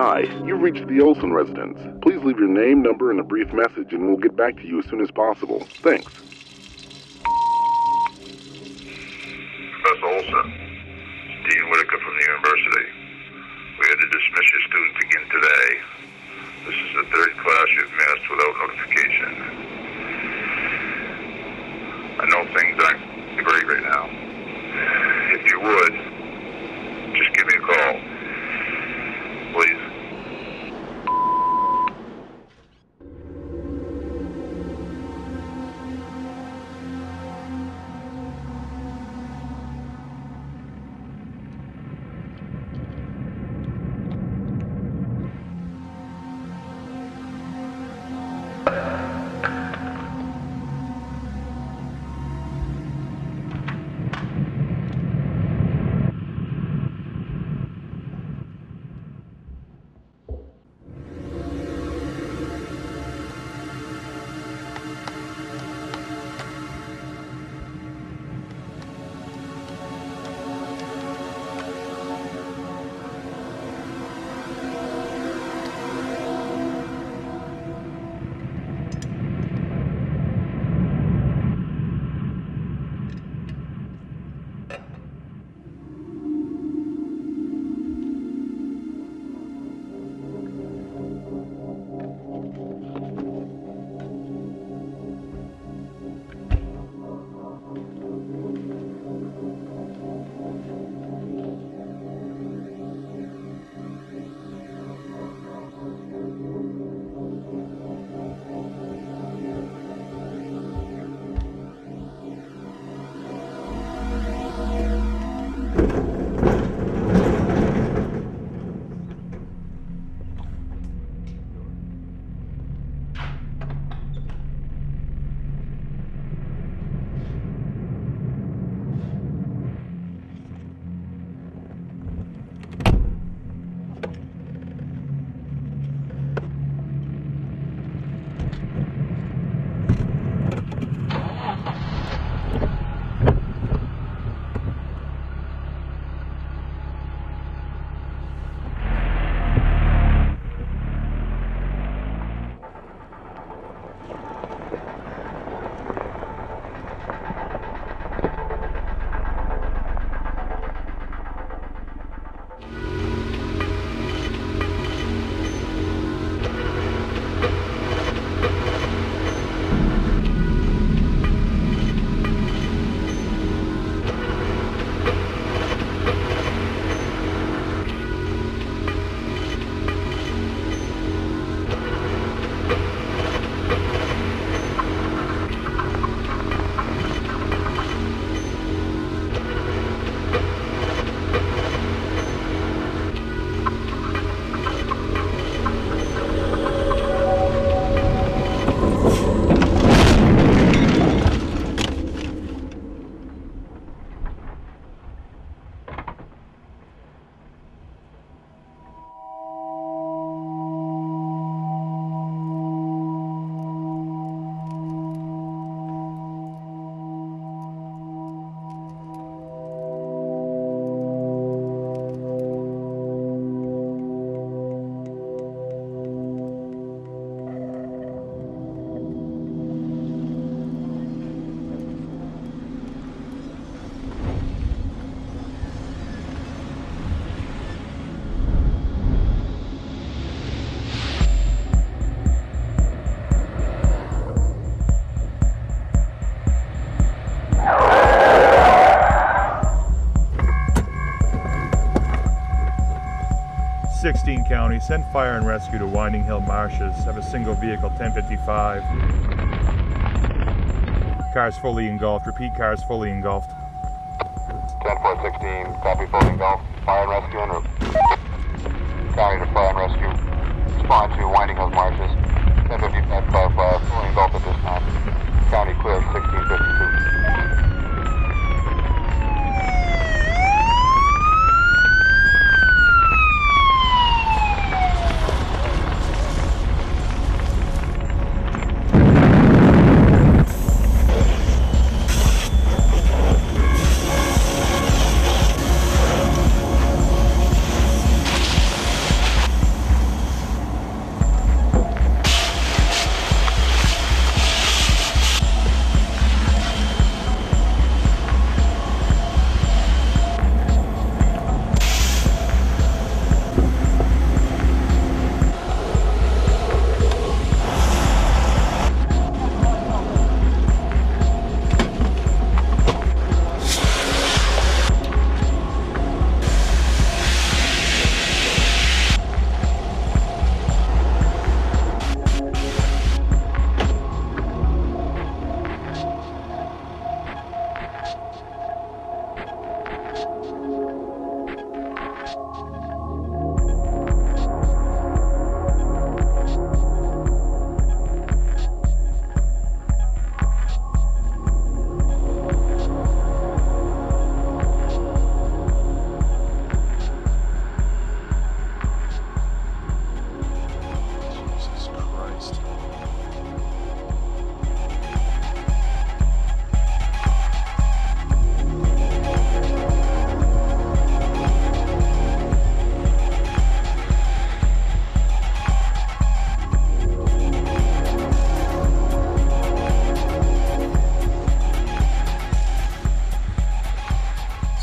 Hi, you've reached the Olson residence. Please leave your name, number, and a brief message, and we'll get back to you as soon as possible. Thanks. Professor Olson, Dean Whitaker from the university. We had to dismiss your student again today. This is the third class you've missed without notification. I know things aren't great right now. If you would, just give me a call. Please. 16 County, send fire and rescue to Winding Hill Marshes. Have a single vehicle, 1055. Car's fully engulfed. Repeat, car's fully engulfed. 10-4-16, copy, fully engulfed. Fire and rescue en route. County to fire and rescue. Respond to Winding Hill Marshes. 1055 fire, fully engulfed at this time. County clear, 1652.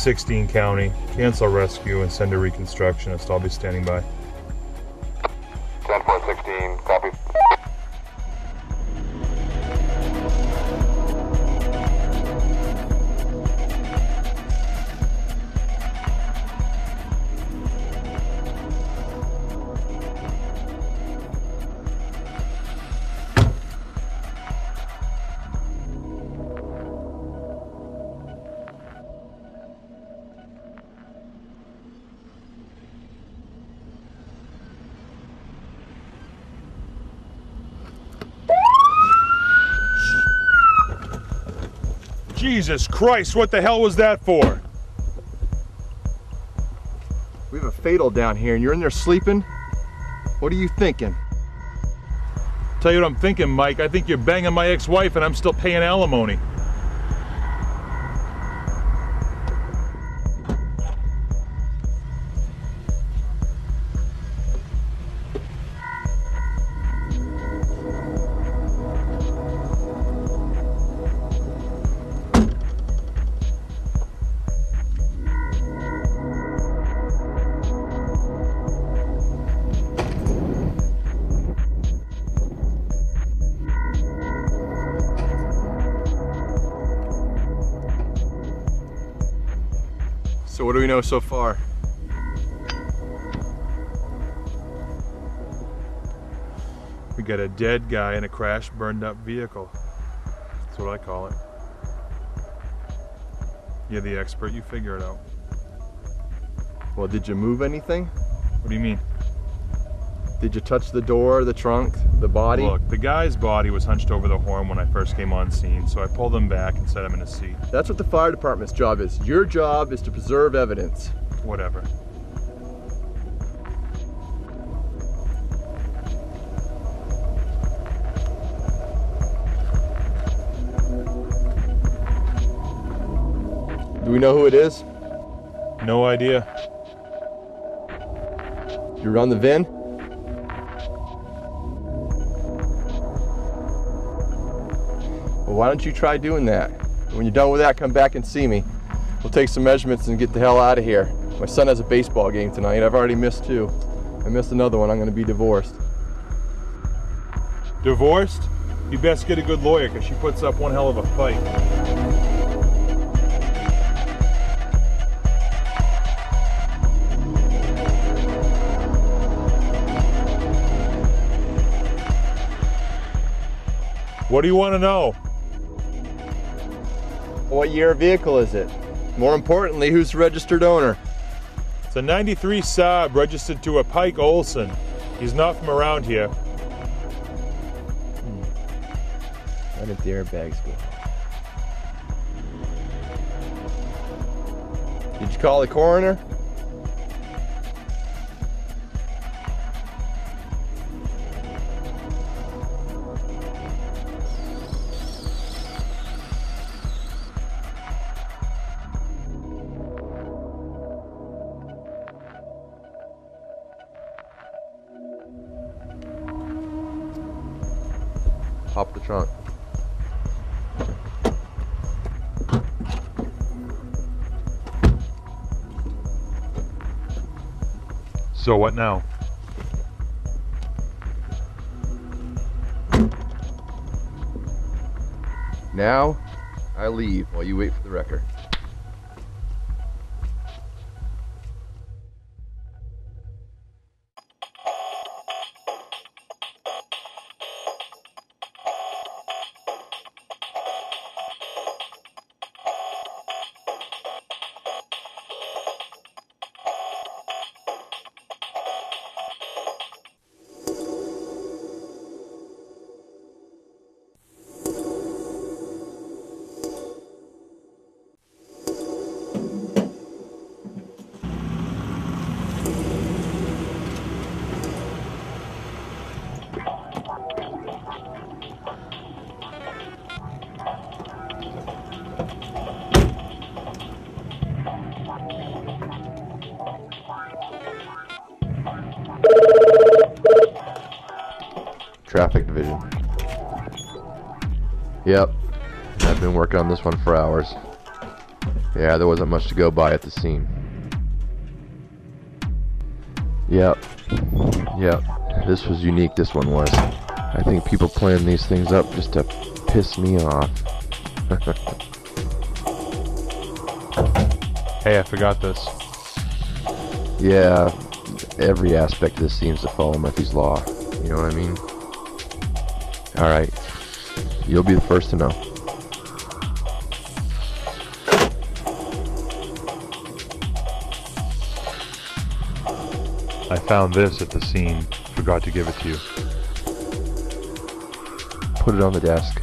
16 County, cancel rescue and send a reconstructionist. I'll be standing by. 10-4-16, copy. Jesus Christ, what the hell was that for? We have a fatal down here and you're in there sleeping? What are you thinking? Tell you what I'm thinking, Mike. I think you're banging my ex-wife and I'm still paying alimony. So what do we know so far? We got a dead guy in a crash, burned up vehicle. That's what I call it. You're the expert, you figure it out. Well, did you move anything? What do you mean? Did you touch the door, the trunk, the body? Look, the guy's body was hunched over the horn when I first came on scene, so I pulled him back and set him in a seat. That's what the fire department's job is. Your job is to preserve evidence. Whatever. Do we know who it is? No idea. You run the VIN? Well, why don't you try doing that? When you're done with that, come back and see me. We'll take some measurements and get the hell out of here. My son has a baseball game tonight. I've already missed two. I missed another one. I'm going to be divorced. Divorced? You best get a good lawyer because she puts up one hell of a fight. What do you want to know? What year vehicle is it? More importantly, who's the registered owner? It's a 93 Saab registered to a Pike Olson. He's not from around here. Why didn't the airbags go? Did you call the coroner? Pop the trunk. So what now? Now, I leave while you wait for the wrecker. Traffic division. Yep, I've been working on this one for hours. Yeah, there wasn't much to go by at the scene. Yep, this was unique, this one was. I think people plan these things up just to piss me off. Hey, I forgot this. Yeah, every aspect of this seems to follow Murphy's Law. You know what I mean? Alright, you'll be the first to know. I found this at the scene. Forgot to give it to you. Put it on the desk.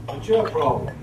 What's your problem?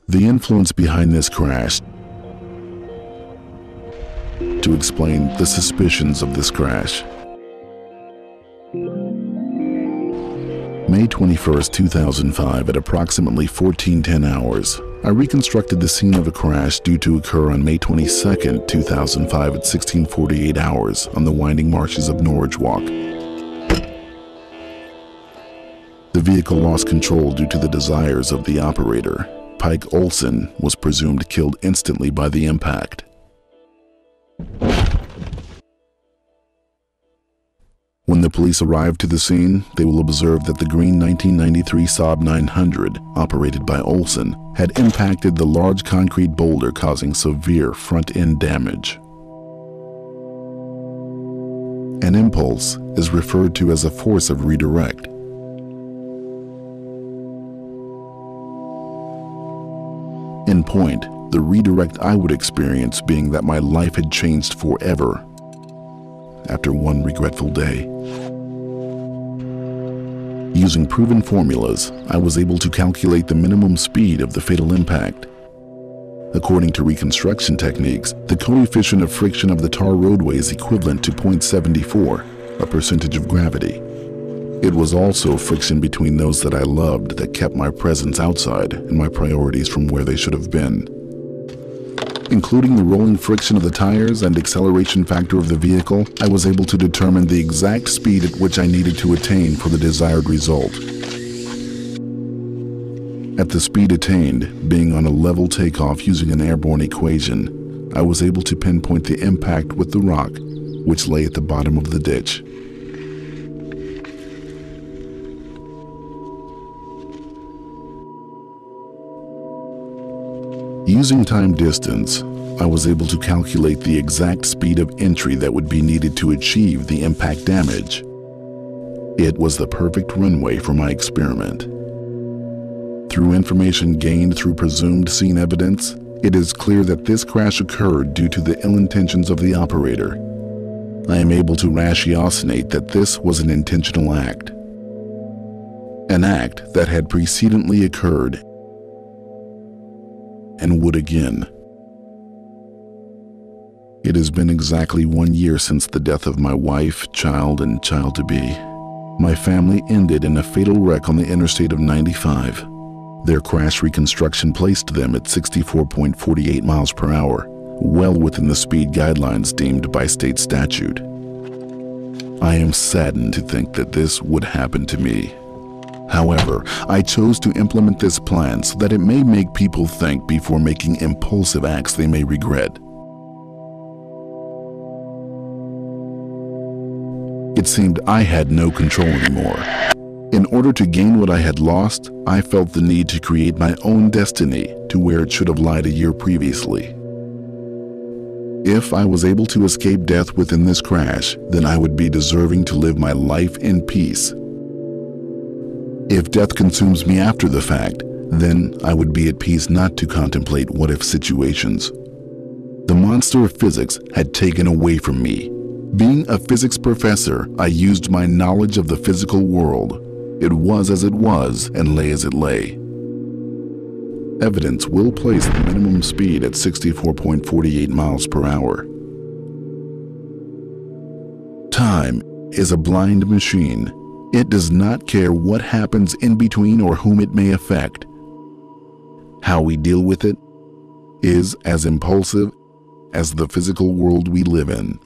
The influence behind this crash. To explain the suspicions of this crash. May 21st, 2005 at approximately 14:10 hours, I reconstructed the scene of a crash due to occur on May 22nd, 2005 at 16:48 hours on the winding marshes of Norwich Walk. vehicle lost control due to the desires of the operator. Pike Olson was presumed killed instantly by the impact. When the police arrived to the scene, they will observe that the green 1993 Saab 900, operated by Olson, had impacted the large concrete boulder, causing severe front-end damage. An impulse is referred to as a force of redirect. In point, the redirect I would experience being that my life had changed forever after one regretful day. Using proven formulas, I was able to calculate the minimum speed of the fatal impact. According to reconstruction techniques, the coefficient of friction of the tar roadway is equivalent to 0.74, a percentage of gravity. It was also friction between those that I loved that kept my presence outside and my priorities from where they should have been. Including the rolling friction of the tires and acceleration factor of the vehicle, I was able to determine the exact speed at which I needed to attain for the desired result. At the speed attained, being on a level takeoff using an airborne equation, I was able to pinpoint the impact with the rock, which lay at the bottom of the ditch. Using time distance, I was able to calculate the exact speed of entry that would be needed to achieve the impact damage. It was the perfect runway for my experiment. Through information gained through presumed scene evidence, it is clear that this crash occurred due to the ill intentions of the operator. I am able to ratiocinate that this was an intentional act. An act that had precedently occurred and would again. It has been exactly 1 year since the death of my wife, child, and child-to-be. My family ended in a fatal wreck on the Interstate of 95. Their crash reconstruction placed them at 64.48 miles per hour, well within the speed guidelines deemed by state statute. I am saddened to think that this would happen to me. However, I chose to implement this plan so that it may make people think before making impulsive acts they may regret. It seemed I had no control anymore. In order to gain what I had lost, I felt the need to create my own destiny to where it should have lied a year previously. If I was able to escape death within this crash, then I would be deserving to live my life in peace. If death consumes me after the fact, then I would be at peace not to contemplate what-if situations. The monster of physics had taken away from me. Being a physics professor, I used my knowledge of the physical world. It was as it was and lay as it lay. Evidence will place the minimum speed at 64.48 miles per hour. Time is a blind machine. It does not care what happens in between or whom it may affect. How we deal with it is as impulsive as the physical world we live in.